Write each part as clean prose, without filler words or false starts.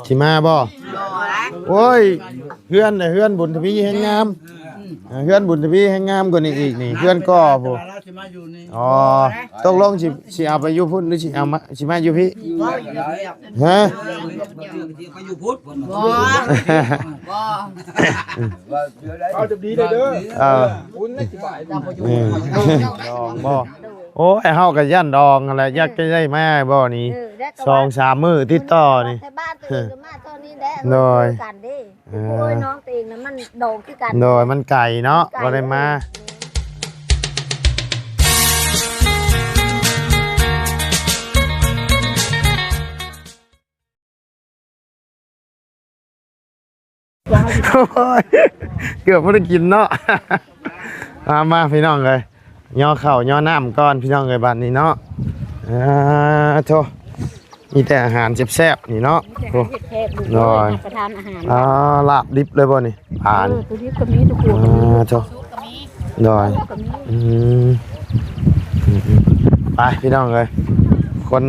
สิมาบ่โอ้ยเพื่อนบุญทวีแห่งงามเพื่อนบุญทวีแห่งงามกว่านี้อีกนี่เพื่อนก็บ่อ๋อตกลงสิเอาไปอยู่พุ่นหรือสิเอามาสิมาอยู่พี่ฮะไปอยู่พุทธบ่เอาจะดีเด้อคุณน่ะสิบ่ายดองบ่โอ้ไอ้เฮาก็ย่านดองอะไรอยากจะได้มาบ่นี่2-3 มื้อติดต่อนี่แต่บ้านตัวเองก็มาตอนนี้แหละกันดิโอ้ยน้องตัวเองน่ะมันโด่งคือกันโดยมันไก่เนาะบ่ได้มาเกือบไม่ได้กินเนาะมาพี่น้องเลยย่อเข่าย่อน้ำก่อนพี่น้องเลยบ้านนี้เนาะโธ่มีแต่อาหารแซ่บๆนี่เนาะโอ้ยประทานอาหารลาบดิบเลยบ่นี่ผ่านตัวดิบก็มีตัวกูโธ่โดยไปพี่น้องเลยคน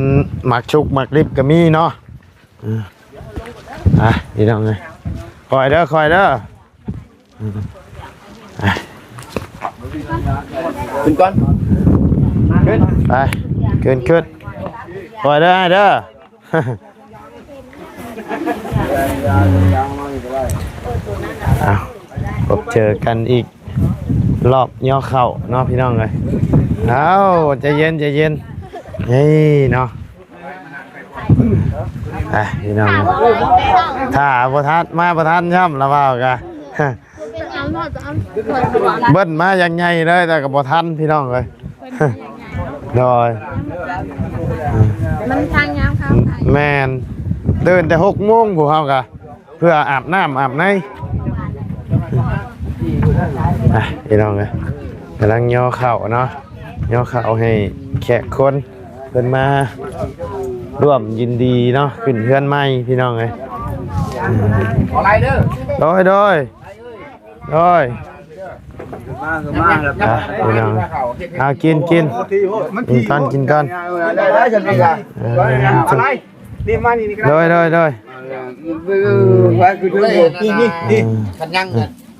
หมักชุกหมักดิบก็มีเนาะพี่น้องเลยคอยเด้อขึ้นก่อนขึ้นไปขึ้นคอยเด้อพบเจอกันอีกรอบย่อเข่าเนาะพี่น้องเลยใจเย็นนี่เนาะพี่น้องถ้าประทัดมาประทัดย่ำละเปล่ากะเบิ้ลมาอย่างไงเลยแต่กับประทัดพี่น้องเลยโดยมันทางยาวครับแมนเดินแต่6 โมงพวกเขากะเพื่ออาบน้ำอาบในพี่น้องเลยกำลังย่อเข่าเนาะย่อเข่าให้แขกคนเพิ่นมาร่วมยินดีเนาะขึ้นเพื่อนใหม่พี่น้องเลยอะไรเด้อโดยพี่น้องกินก่อนนี่มานี่ครับโดยว่าคือนี่คันยัง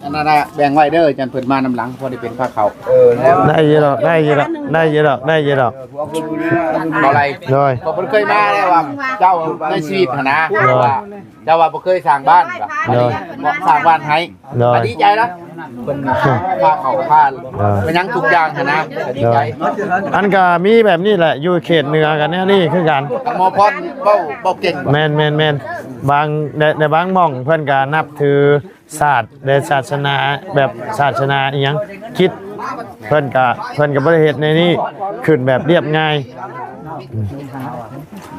นั่นน่ะแบ่งไว้เด้อจันเพิ่นมานำหลังพอได้เป็นผ้าเขาได้เยอะดอกบ่อะไรโดยบ่เพิ่นเคยมาแล้วว่าเจ้าในชีวิตนะว่าเจ้าว่าบ่เคยสร้างบ้านบ่สร้างบ้านให้ดีใจนะเพิ่นผ้าเขาผ้าเป็นยังทุกอย่างนะดีใจอันก็มีแบบนี้แหละอยู่เขตเหนือกันนี่คือกันหมอพรเว้าเก่งแม่นบางในบางหม่องเพิ่นก็นับถือศาสตร์ในศาสนาแบบศาสนาอีหยังคิดเพิ่นก็บ่ได้เฮ็ดในนี้ขึ้นแบบเรียบง่าย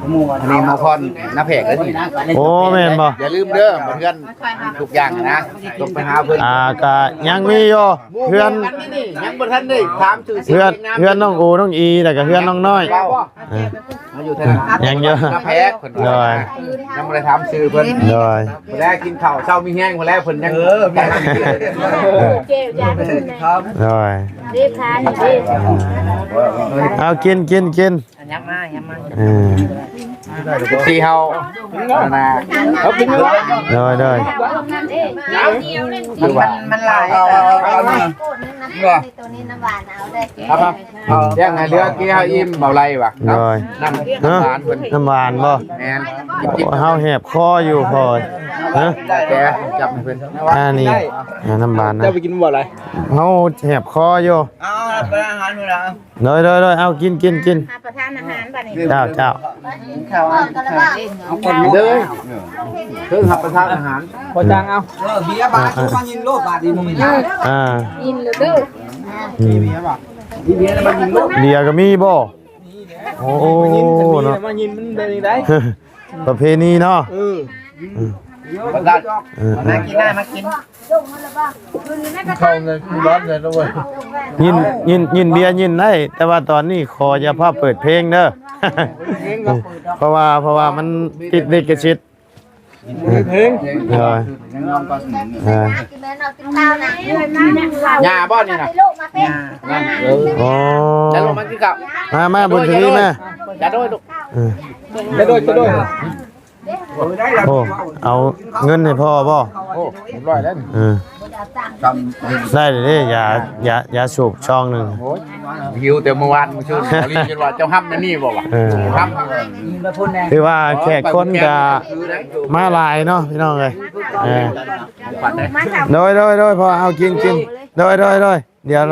อันนี้หมอพรหน้าแผกแล้วนี่โอ้แม่นบ่อย่าลืมเด้อเพื่อนทุกอย่างนะต้องไปหาเพิ่นก็ยังมีอยู่เพื่อนยังบ่ทันได้ถามชื่อเพื่อนน้องอูน้องอีแต่ก็เพื่อนน้องน้อยมาอยู่แถวยังเยอะหน้าแผกเพิ่นยังบ่ได้ถามชื่อเพิ่นแรกกินข้าวเช้ามีแห้งคนแรกเพิ่นยังเจ็บยาเพิ่นครับรีบทานดิเอากินยับมาที่เฮานะเอากินเลยคือว่ามันหลายตัวนี้น้ำหวานเอาได้ครับยังไงเรือกี้เฮาอิ่มเบาไหลว่ะน้ำหวานเพิ่นน้ำหวานบ่แม่นเฮาแหบคออยู่พอแกจับให้เพิ่นนี่น้ำหวานนะจะไปกินบ่อะไรเฮาแหบคออยู่ไปอาหารมื้อละโดยเอากินประทานอาหารบัดนี้เจ้าข้าวเอาคนเลยคือรับประทานอาหารพอจังเอาเบียร์บาทมายิงโลบาทดีมึงยินเลยเด้อเบียร์บาทเบียร์มายิงโลเบียร์ก็มีบ่โอ้เนาะมายิงมันได้ได้ประเพณีเนาะประทานมากินได้มากินเข้าเลยร้อนเลยด้วยยินเบียร์ยินได้แต่ว่าตอนนี้ขออย่าพาเปิดเพลงเด้อเพราะว่ามันติดลิขสิทธิ์เพลงยาบ้านนี่นะอ๋อจะลงมาที่กับมาบุญทีนี้แม่จะด้วยลูกจะด้วย โอ้เอาเงินให้พ่อบ่ โอ้ร้อยแล้ว ได้เลยเด้ยาสูบช่องหนึง โอ้ยหิวแต่เมื่อวานมื้อชื่อเขาลีจนว่าเจ้าห้ำนั่นนี่บ่วะห้ำ คือว่าแขกคนก็มาหลายเนาะพี่น้องเอ้ยโดยพอเอากินโดยเดี๋ยว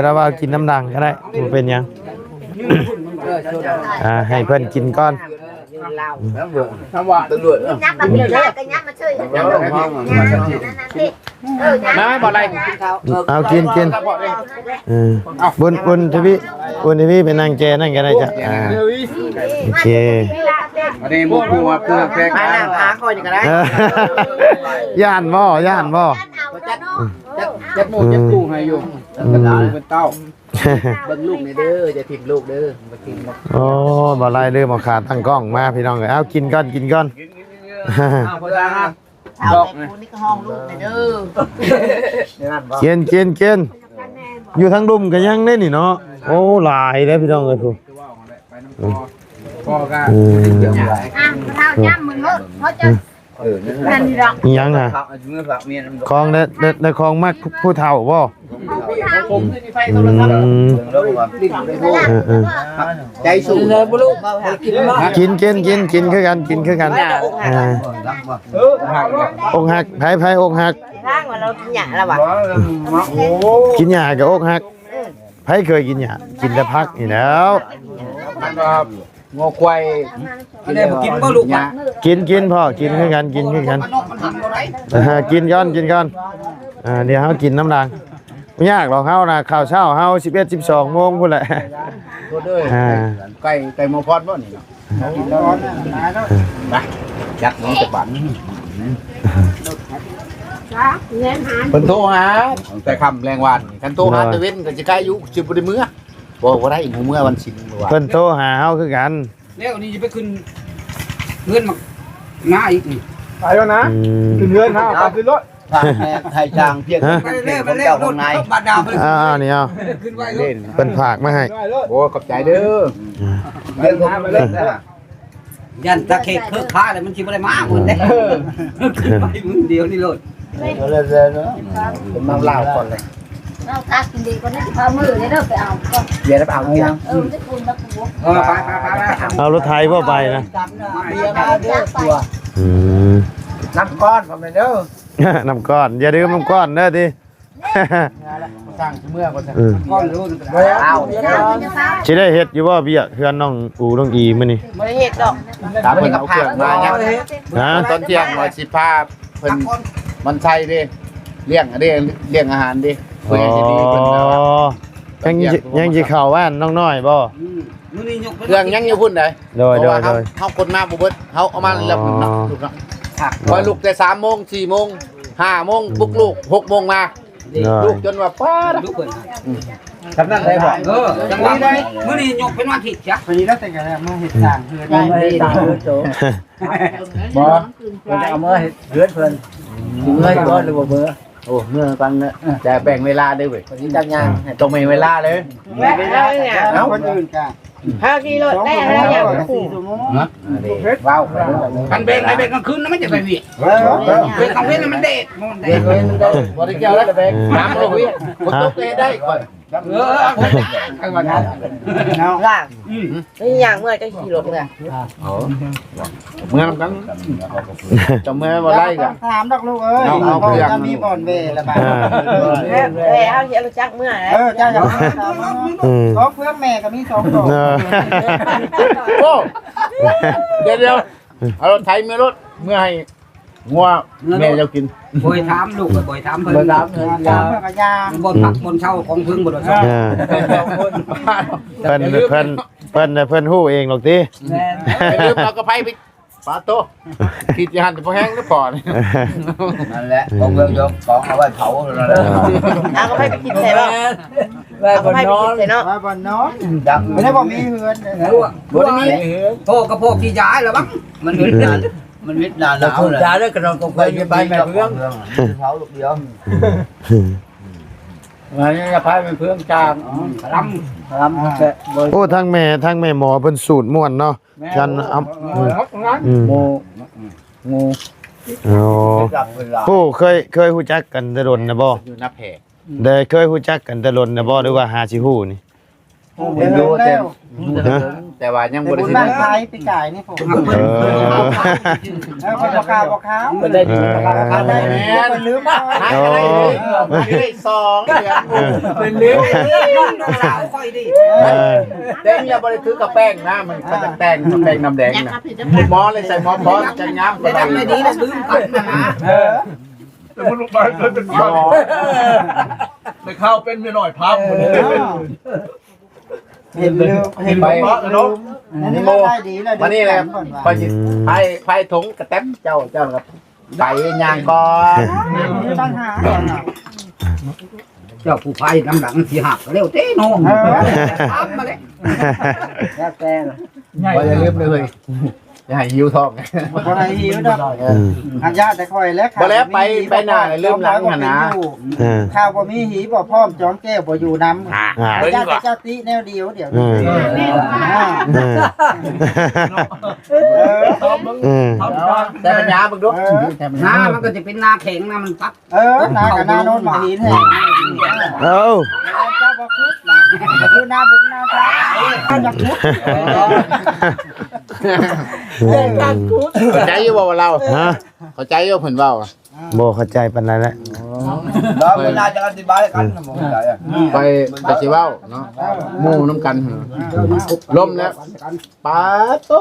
เราว่ากินน้ำดังก็ได้บ่เป็นหยัง ให้เพิ่นกินก่อน ทำว่าตำรวจ nhắc mà biết ra cái nhắc mà chơiน้าบ่อะไร เอากินบนทีวีเป็นนางแกนั่นก็ได้จ้ะโอเค อันนี้หมูปูมาเพื่อแกง มานั่งหาคอยอยู่กันได้ ย่านบ่จัดหมูจัดปูให้อยู่เป็นเต้าเบิ่งลูกนี่เด้อจะทิ้งลูกเด้อมากิน โอ้บ่ไรเด้อบ่ขาดตั้งกล้องมาพี่น้องเอ้ยเอากินก่อน พอได้ฮะ ดอกนี่ก็ห้องลูกเด้อ กินอยู่ทางดุมก็ยังได้นี่เนาะโอ้หลายแล้วพี่น้องเอ้ยผู้ พ่อก็ thao nhá mừng lắm hết chưa làm gì đâu อีหยังอ่ะของได้ของมากผู้เฒ่าบ่ใจสูงเลยบ่ลูกกินคือกันอกหักไผอกหัก Rang mà nó nhả là bảo กินหญ้ากับอกหักไผเคยกินหญ้ากินแต่ผักนี่แล้ว งอควายอันนี้กินบ่ลูกนะ กินพ่อกินคือกันกินก่อนเดี๋ยวเฮากินน้ำดังบ่ยากหรอกเฮาน่ะข้าวเช้าเฮา11 12โมงพุ่นแหละไก่หมูพอดบ่นี่เนาะกินแล้วไปยักน้องจะบันเพิ่นโทรหาแต่คำแรงวันคันโทรหาตะเว้นก็สิใกล้อยู่สิบ่ได้มื้อบ่ได้หมู่มื้อวันศิลป์ว่า เพิ่นโทรหาเฮาคือกัน แล้วนี่จะไปขึ้นเงินมาหน้าอีกนี่ ไปแล้วนะขึ้นเงิน5ขึ้นรถให้จางเพียง ไปเร็วไปเร็วรถบาดาไป นี่เอา ขึ้นไว้ เล่น เพิ่นฝากมาให้ โอ้ขอบใจเด้อเล่นไปเล่นนะ ยันตะเข็บเพิกค้าเลยมันชิบอะไรมาหมดเลยขึ้นไปมึงเดียวนี่รถ เล่นเลยเนาะเป็นมาลาวก่อนเลย nó ta kinh đi con nó chỉ phao mưa đấy đâu phải ảo con เดี๋ยวไปเอาเตียง cái phun nó cũng ไป เอารถไถบ่ไปนะ น้ำก้อนผมเลยเด้อ น้ำก้อนอย่าลืมน้ำก้อนเด้อติ สร้างเมื่อก่อน ก้อนรู้ เอา สิได้เฮ็ดอยู่บ่เบี้ยเฮือนน้องอูน้องอีมื้อนี้ ไม่ได้เห็ดดอก ถามเพิ่นเอาเครื่องมายัง ฮะ ตอนเที่ยงว่าสิพาเพิ่นมันใช่เด้เลี้ยงเด้เลี้ยงอาหารเด้เพื่อสิดีเพิ่นนะว่า ยังสิเข้าบ้านน้องน้อยบ่ มื้อนี้ยก เครื่องยังอยู่พุ่นได้ โดย เฮาคนมาบ่เบิดเฮาเอามาแล้วลูกเนาะคอยลูกแต่3 โมง 4 โมง 5 โมงบุกลูก 6 โมงมาลูกจนว่าป้า ลูกเพิ่น คำนั้นได้บ่ จังหวะมื้อนี้ยกเป็นวันอาทิตย์จ้ะ พอดีแล้วแต่กันมาเฮ็ดสร้างเฮือนบ่เอามาเฮ็ดเฮือนเพิ่นสิเมื่อยบ่หรือบ่เมื่อโอ้เมื่อปันน่ะจะแบ่งเวลาได้เว้ยสิจักอย่างต้องมีเวลาเลย แม่เราเนี่ย เอ้าคนอื่นจ้ะ 5 กิโลได้แล้วอย่าง ว้าว กันเบงไอ้เบงกลางคืนนั้นไม่จะไปเวียเบงกลางเว้นมันเด็ดมันเด็ เด็ ด กเลยได้บ่ได้เกี่ยวแล้วกับเองน้ำลงเวียคนตกได้ก่อน ไอ้วันนั้น ล่างนี่อย่างเมื่อจะขี่รถเนี่ย เมื่อกันจะเมื่อบ่ได้ก็ ถามดอกลูกเอ้ย เอาเครื่อง จะมีบ่อนเวละบาด เอาเฮียรู้จักเมื่อ เจ้าอย่ามาขอเพื่อนแม่ก็มี2ดอก โอ้เดี๋ยวเอารถไถเมื่อรถเมื่อให้งัวแม่เจ้ากิน บ่อยถามลูกบ่อยถามเพิ่น ยาเพื่อนก็ยา บนพักบนเช่าของพึ่งบนเช่า เพิ่นฮู้เองหรอกติ อย่าลืมเอากระไพไปปาโตคิดจะหันแต่พอแห้งแล้วพอนั่นแหละของเมืองยกของเอาไว้เผาแล้วนะ เอาก็ให้ไปกินใส่บ่เอาก็ให้ไปกินใส่เนาะ ว่าบ่อนนอน ดัง ไม่ได้บ่มีเฮือน บ่ได้มีโพกระโพกที่ย้ายแล้วบ้างมันเห็นกัน มันวิทย์นานแล้วยาด้วยกระดองกงไปไปแม่เพื่องเผาลูกเดียวงานนี้กระไพเป็นเพื่องจาง รำ โอ้ทั้งแม่หมอเพิ่นสูตรม่วนเนาะฉันเอา โม งู โอ้ผู้เคยฮู้จักกันแต่ดนนะบ่ อยู่หน้าแผล ได้เคยฮู้จักกันแต่ดนนะบ่หรือว่าหาสิฮู้นี่ เห็นรู้แล้ว แต่ว่ายัง บุ บ่ได้ ญ ซื้อ บ้านไทยปีกายนี่ผม เออ แล้วคนบอกข่าว มันได้ดีมันได้ ได้ ดี ไปลืมเอา โอ้ ได้2เดือนเป็นลืม สาวค่อยดิ เออ แดงอย่าบ่ได้ถือกับแป้งนะมันจะแต่งแป้งน้ำแดงน่ะหมอเลยใส่หมอพร้อมจะย้ำ ได้ทำไม่ดีแล้วลืมกันนะ แต่มันลงไปก็จะเข้าไม่เข้าเป็นเมียหน่อยพับหมดเลย เห็นลืมเห็น ไป ไป เนาะ นี่ก็ได้ดีแล้ว มานี่เลยไปไฟถุงกระแตบเจ้ากับไปยางก่อน ปัญหา เจ้าผู้ไฟน้ำหลังที่หักเร็วเต้น้องทำมาเลย แล้วแต่ อย่าลืมเลยอย่าให้หิวท้อง คนไหนหิวดอกอันญาติแต่คอยแล้ว บ่แล้วไปหน้าลืมหลังหั่นนะ เออ ข้าวบ่มีหีบ่พร้อมจอมแก้วบ่อยู่นำ อ่า ญาติเจ้าติแนวเดียวเดี๋ยว เออเออ แต่ปัญญาบึงดู หน้ามันก็จะเป็นหน้าแข็งนะมันปั๊บ นากับนาโนนมาหินแห้ง เอ้า เจ้าบ่คุดนะคือนาบุญนาทาข้าจะคุด เข้าใจอยู่บ่ว่าเรา ฮะ เข้าใจอยู่เพิ่นเว้า บ่เข้าใจปานนั้นแหละ เราเวลาจะอธิบายกันนะผมใจอ่ะ ไปสิเว้าเนาะหมู่นำกันล้มแล้วปาโต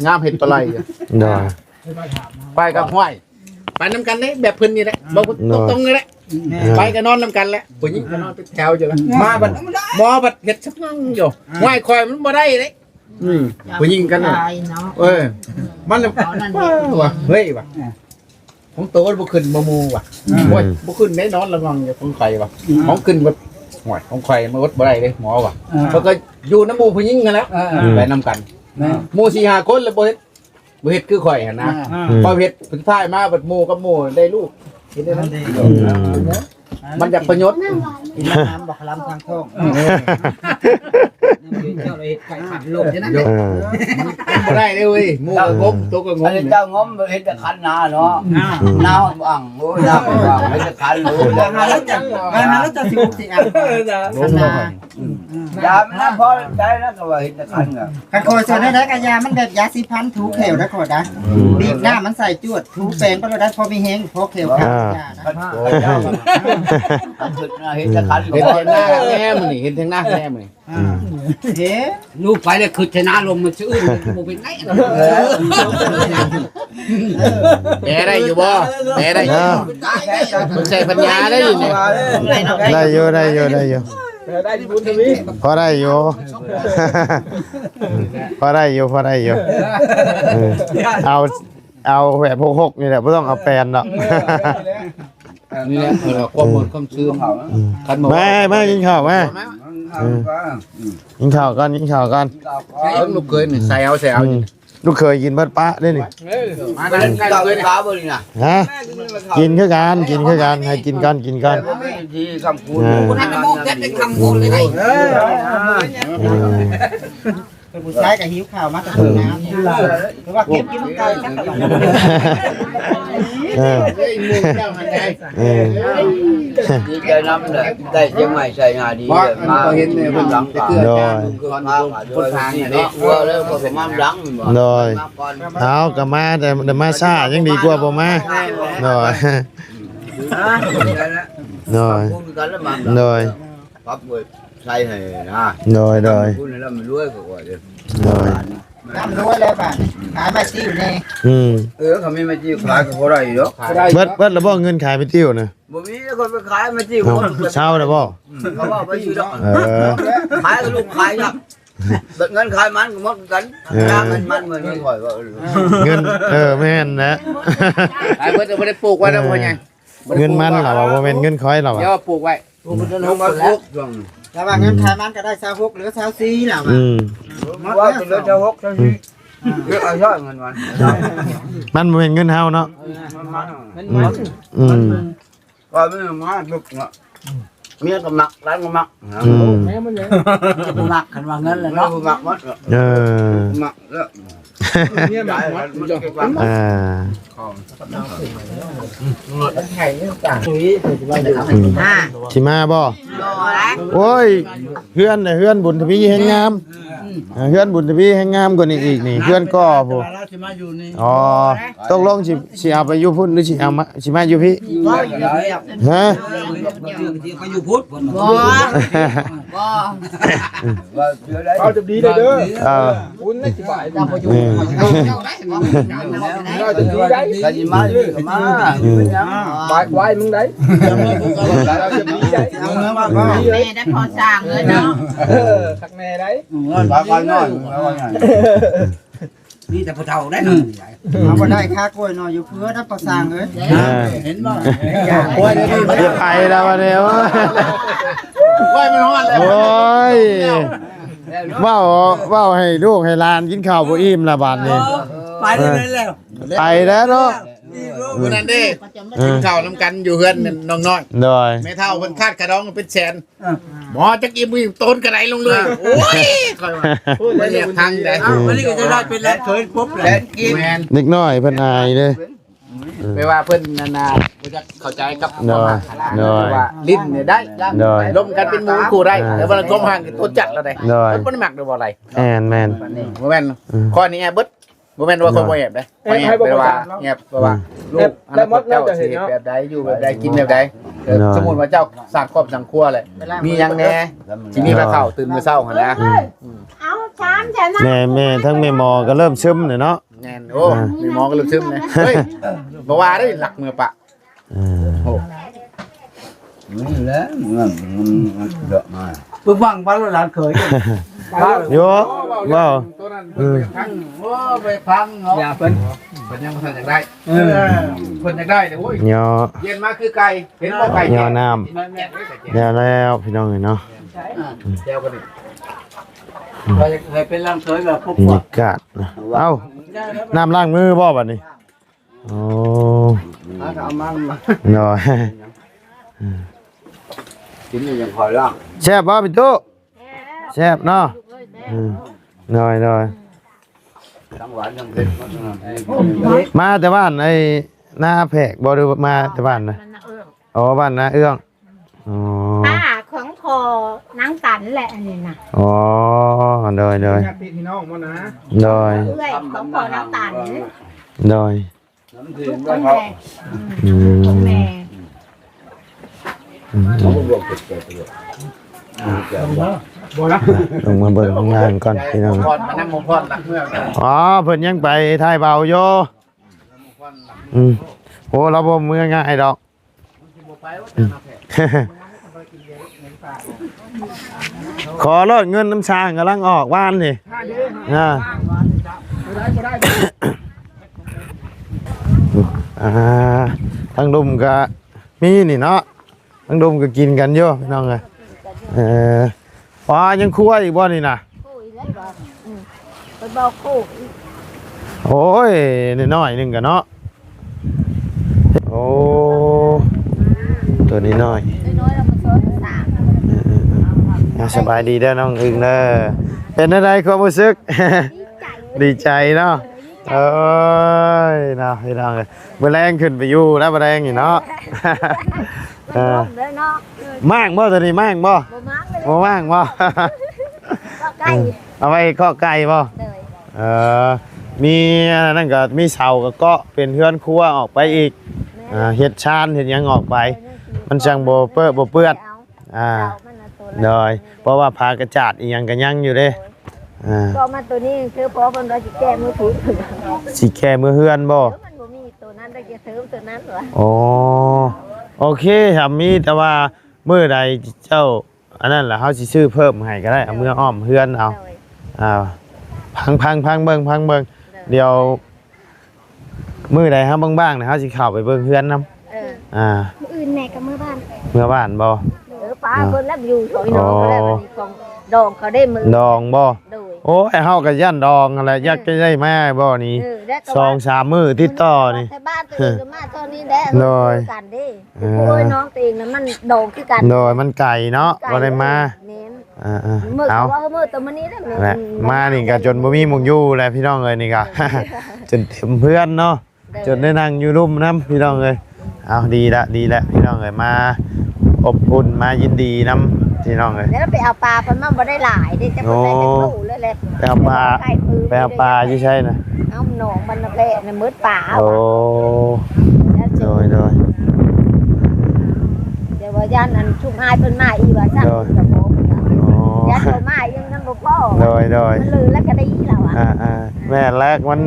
งามเห็ดปลาไหล ดอย ไปกับห้วยไปนำกันเด้แบบเพิ่นนี่แหละบ่ตรงๆนี่แหละไปก็นอนนำกันแหละผู้หญิงก็นอนเป็นแถวอยู่แล้วมาบัดหมอบัดเฮ็ดสักนั่งอยู่ห้วยคอยมันบ่ได้เด้ผู้หญิงกันน่ะมันว่ะเฮ้ยว่ะของโตบ่ขึ้นบ่มูว่ะโอ้ยบ่ขึ้นได้นอนระวังอย่าของใครว่ะของขึ้นแบบห่วยของใครมันอดบ่ได้เด้หมอว่ะเขาก็อยู่น้ำหมู่ผู้หญิงกันแล้วไปนำกันหมู่4 5คนแล้วบ่เฮ็ดคือข่อยหั่นนะพอเฮ็ดสุดท้ายมาบัดหมู่กับหมู่ได้ลูกเฮ็ดได้นั้นมันจะประโยชน์ กินน้ำบักลำทางท้อง เจ้าเลยไก่ขันลมใช่ไหม บ่ได้เลยเว้ยหมู่ก็งมตัวก็งม เจ้างมเห็นจะขันนาเนาะนาอ่างโอ้ยนาอ่างเห็นจะขันรู้ งานแล้วจะสิบสิอ่ะ งม ยามันพอใจแล้วก็ว่าเห็นจะขันอ่ะ กันคอยส่วนได้กะยามันแบบยาสีพันถูเขียวนะขอดนะบีบหน้ามันใส่จวดถูแปงก็ได้พอมีแห้งพอเขียวครับ เห็นจะขัน เห็นหน้าแม่มื้อนี่เห็นทางหน้าแม่มื้อนี่ เฮ้ ลูกไปเลยคือชนะลมมันชื่อมันเป็นไง แม่ได้อยู่บ่แม่ได้อยู่มันใช้ปัญญาได้อยู่นี่ ได้อยู่ได้อยู่ได้อยู่พอได้อยู่ พอได้อยู่พอได้อยู่เอาแบบ66นี่แหละบ่ต้องเอาแปลนหรอก นี่แหละความหมดความชื่นคันบ่ มากินข้าวมากินข้าวก่อนกินข้าวก่อน ลูกเคยนี่ใส่เอาใส่เอา ลูกเคยกินเบิดปะได้นี่ มานั่นใกล้ลูกเคย ฟ้าบริณะ ฮะกินคือกันกินคือกันให้กินก่อนกินก่อน ที่คำพูดคนนั้นมองจะเป็นคำพูดเลย ผู้ชายกับหิวข้าวมาจากน้ำหรือว่าเก็บกินไก่ชักกะ เออ เฮ้ยหมู่เจ้าหันใจ ดีใจน้ำเลยได้ยังไงใส่งานดี บ่มาเห็นเนี่ยเพิ่นหลังจะเกือ โดย คนทางนี่วัวแล้วก็ผมมั่มดัง โดยเอากลับมาแต่มาซ่ายังดีกว่าบ่มาโดยโดย พูดกันแล้วมั่ม โดย ปั๊บเลยใส่ให้นะ โดยโดย พูดแล้วมันรวยกว่าเดิม โดย น้ำร้อยแล้วป่ะขายมาติ้วนี่ เขาไม่มาจี้ขายก็ได้อยู่เนาะ เบิดแล้วบ่เงินขายไปติ้วนะ บ่มีคนไปขายมาจี้คน เช้าแล้วบ่ เขาว่าไปอยู่ดอก เออ ขายกับลูกขายครับเงินขายมันก็หมดกันยามันเหมือนกันก่อยว่า เงินแม่นนะ ไอ้เพิ่นบ่ได้ปลูกไว้แล้วพ่อใหญ่ เงินมันเหรอบ่แม่นเงินค้อยเหรอ เดี๋ยวปลูกไว้ ลูกมาคุกจัง แล้วว่าเงินขายมันก็ได้26หรือ24แล้ว ว่าเป็นรถจะหกจะสี่เยอะเอาย่อยเงินมัน มันบ่แม่นเงินเฮาเนาะอืม ว่าไม่มาลุกเนาะเมียก็มักร้านก็มัก มักคันว่าเงินแล้วเนาะ มักมัด เออ มักแล้ว เนี่ยแบบมัน อ่า อ่า สิมาบ่ รอแล้ว โอ้ยเฮือนน่ะเฮือนบุญทวีแห่งงามเฮือนบุญทวีแห่งงามกว่านี้อีกนี่เฮือนก่อผู้ เราสิมาอยู่นี่ อ๋อตกลงสิเอาไปอยู่พุ่นหรือสิเอามาสิมาอยู่พี่ฮะ ไปอยู่พุทธ บ่บ่ เอาจะดีเลยเด้อ เออ คุณไม่สบาย เราบ่อยู่ เราจะดีได้ก็สิมาอยู่มาบายควายมึงได้เราจะดีได้ แม่ได้พอสร้างเลยเนาะ สักแน่ได้ บายควายน้อย นี่แต่พอเท่าได้ เอาบ่ได้ค่ากล้วยน้อยอยู่เพื่อได้ประสางเอ้ย เห็นบ่ โอ้ยไปแล้ววันนี้ ควายมันฮอดแล้ว โอ้ยว้าวให้ลูกให้หลานกินข้าวบ่อิ่มละบาดนี้ ไปเลยแล้ว ไปแล้วเนาะ มื้อนั้นเด้กินข้าวนํกันอยู่เฮือนน้องน้อย โดย แม่เฒ่าเพิ่นคาดกระดองเป็นแสนหมอจักอีมือต้นกระไดลงเลยโอ้ยค่อยว่าบ่เรียกทางได้ วันนี้ก็จะได้เป็นแล้วเคยพบแล้ว แม่น เด็กน้อยเพิ่นอายเด้ ไปว่าเพิ่นนาบ่จักเข้าใจกับ น้อยน้อย ว่าลิ้นเนี่ยได้ น้อย ลมกันเป็นหมูคู่ได้แต่ว่าลมห่างกันตัวจัดแล้วได้ น้อย มันบ่ได้มักได้บ่อะไร แม่น บ่แม่นข้อนี้แอบเบิดบ่แม่นว่าคนบ่แอบเด้บ่แอบแปลว่าแอบแปลว่าลูกอนาคตเจ้าสิแบบใดอยู่แบบใดกินแบบใดสมมุติว่าเจ้าสร้างครอบสร้างครัวแหละมีหยังแหน่สิมีข้าวตื่นมื้อเช้าหั่นนะ เอาชามใช่ไหม แม่ทั้งแม่หมอก็เริ่มซึมเลยเนาะ แน่นโอ้มีหมอก็ลืมซึมนะเฮ้ยบ่ว่าได้หลักมือปะโอ้ นี่แหละมันเยอะมากเพิ่งฟังบ้านหลานเคย โยว้าว ตัวนั้นพังโอ้ไปพังเนาะ อย่าเพิ่น เพิ่นยังบ่ทันอยากได้เพิ่นอยากได้เลยโอ้ย ยอ เย็นมาคือไก่เห็นบ่ไก่ ยอน้ำแล้วพี่น้องเนาะ แก้วกันนี่ เคยเป็นหลานเคยแบบพวก บรรยากาศนะเอ้าน้ำล้างมือบ่บัดนี้โอ้ เอามา น้อย กินอย่างคอยล่าง แซ่บบ่พี่ตู้แซ่บเนาะน้อย ทั้งหวานทั้งเผ็ด มาแต่บ้านไอ้หน้าแพกบ่หรือมาแต่บ้านนะอ๋อบ้านนาเอื้องอ๋อ ป้าของพอนังตันแหละอันนี้นะ อ๋อโดย พี่น้องมานะ เอื้อยของพอนังตัน ของแม่ อื ของ ม แม่ ลงมาเบิ่งงานก่อนพี่น้อง พรมานั่งมงพรหลักเมือง อ๋อเพิ่นยังไปถ่ายเบาอยู่โอ้เราบ่เมื่อง่ายดอกขอรถเงินน้ำชางกำลังออกบ้านนี่ทั้งดุมก็มีนี่เนาะทั้งดุมก็กินกันอยู่พี่น้องยังคั่วอีกบ่นี่นะ คู่อีกแล้วบอกไปบอกคู่ โอ้ยน้อยๆหนึงกันเนาะโอ้ตัวนี้น้อย น้อยๆเรามาซ้อนสาม สบายดีเด้อน้องอึงเด้อเป็นอะไรความรู้สึก ดีใจเนาะเอ้ยนะพี่น้องเมื่อแรงขึ้นไปอยู่แล้วเมื่อแรงนี่เนาะ ไปบอกเลยเนาะ มากบ่ตัวนี้มากบ่ บ่มักเลย บ่มากบ่ ก็ใกล้ เอาไว้ข้อไก่บ่ เลย มีนั่นก็มีเสาก็เกาะเป็นเฮือนครัวออกไปอีกเฮ็ดชานเฮ็ดหยังออกไป มันจังบ่เปื้อนโดยเพราะว่าพากระจาดอีหยังก็ยังอยู่เด้ ก็มาตัวนี้คือพอมันเราจะแก้มือถือ สิแค่มือเฮือนบ่ มันบ่มีตัวนั้นได้จะเสริมตัวนั้นเหรอ อ๋อโอเคครับมีแต่ว่ามื้อใดเจ้าอันนั้นล่ะเฮาสิซื้อเพิ่มให้ก็ได้เอามืออ้อมเฮือนเอาพังเบิ่งเดี๋ยวมื้อใดเฮาบ้างๆนะเฮาสิเข้าไปเบิ่งเฮือนนำอื่นแม่กับมือบ้าน เมื่อบ้านบ่ ป้าคนรับอยู่ถอยน้องก็ได้มันกองดองเขาได้มือ ดองบ่ โดย โอ้ยเฮาก็ย่านดองนั่นแหละอยากจะได้แม่บ่นี่2-3มื้อติดต่อนี่ แต่บ้านตัวเองก็มาตอนนี้แหละกันดิโอ้ยน้องตัวเองน่ะมันดองคือกัน โดยมันไก่เนาะบ่ได้มา มื้อ เอา ว่ามื้อตะมื้อนี้ได้ แหละมานี่ก็จนบ่มีหมองอยู่แล้วพี่น้องเอ้ยนี่ก็ จนเต็มเพื่อนเนาะจนได้นั่งอยู่ร่มน้ำพี่น้องเอ้ยเอาดีละพี่น้องเอ้ยมาอบอุ่นมายินดีน้ำพี่น้องเอ้ย แล้วไปเอาปลาเพิ่นมาบ่ได้หลายเด้จะบ่ได้เป็นตู้เลยแหละ ไปเอาปลาอยู่ใช่นะ เอาหนองบรรณเพลในมืดป่า โอ้โดย เดี๋ยวว่าย่านอันชุมอายเพิ่นมาอีว่าซั่นกับผมย่านบ่มายังนั่นบ่พอ โดย มันลือแล้วก็ได้แล้วอ่ะ แม่แรกมัน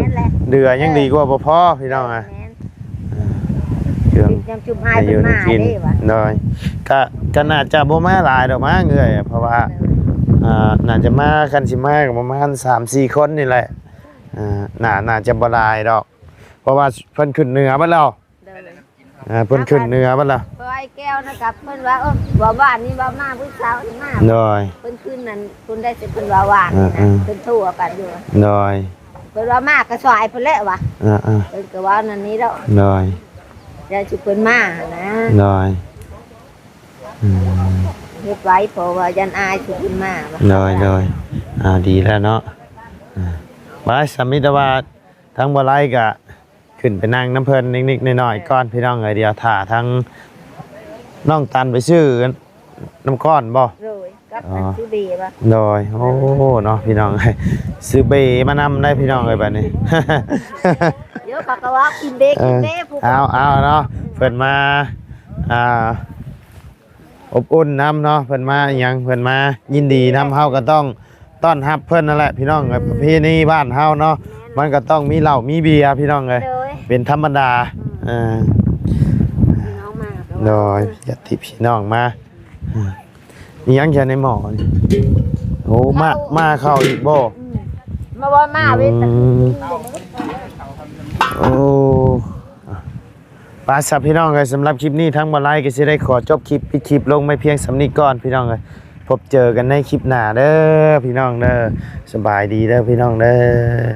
เดือยังดีกว่าบ่พอพี่น้องอ่ะเครื่อง ยังชุมอายเพิ่นมาได้ว่ะ โดยก็น่าจะบ่มาหลายดอกมาเงยเพราะว่าน่าจะมากันสิมาก็ประมาณ 3-4 คนนี่แหละน่าจะบ่หลายดอกเพราะว่าเพิ่นขึ้นเหนือบัดแล้วเพิ่นขึ้นเหนือบัดแล้ว เพราะไอ้แก้วนะครับเพิ่นว่าว่าบ้านนี้ว่ามาผู้สาวนี่มา โดย เพิ่นขึ้นนั่นเพิ่นได้สิเพิ่นว่าว่างนะเพิ่นทั่วกันอยู่ โดย เพิ่นว่ามากก็ซอยเพิ่นแหละว่ะเพิ่นก็ว่านั่นนี้แล้ว โดย เดี๋ยวสิเพิ่นมานะ โดย เฮ็ดไว้เพราะว่ายันอายสิเพิ่นมาว่ะ โดยดีแล้วเนาะมาสมิตว่าทั้งบ่ไล่ก็ขึ้นไปนั่งน้ำเพิ่นนิดๆหน่อยๆก่อนพี่น้องเอ้ยเดี๋ยวถ่าทั้งน้องตันไปซื้อน้ำก้อนบ่ โดยกับอันชื่อเบป่ะ โดยโอ้เนาะพี่น้องเอ้ยซื้อเบมานำได้พี่น้องเอ้ยบัดนี้ เดี๋ยวเขาก็ว่ากินเบกินเบผู้ เอาเนาะเพิ่นมาอบอุ่นน้ำเนาะเพิ่นมาอิหยังเพิ่นมายินดีน้ำเฮาก็ต้องต้อนรับเพิ่นนั่นแหละพี่น้องเอ้ยประเพณีบ้านเฮาเนาะมันก็ต้องมีเหล้ามีเบียร์พี่น้องเอ้ย โดย เป็นธรรมดาพี่น้องมา โดยญาติพี่น้องมามียังแค่ในหมอนี่โอ้มาเข้าอีกบ่ มาว่ามาเว้ย โอ้ปาสับพี่น้องเลยสำหรับคลิปนี้ทั้งบอลไลก็จะได้ขอจบคลิปปิดคลิปลงไม่เพียงสำนีก่อนพี่น้องเลยพบเจอกันในคลิปหน้าเด้อพี่น้องเด้อสบายดีเด้อพี่น้องเด้อ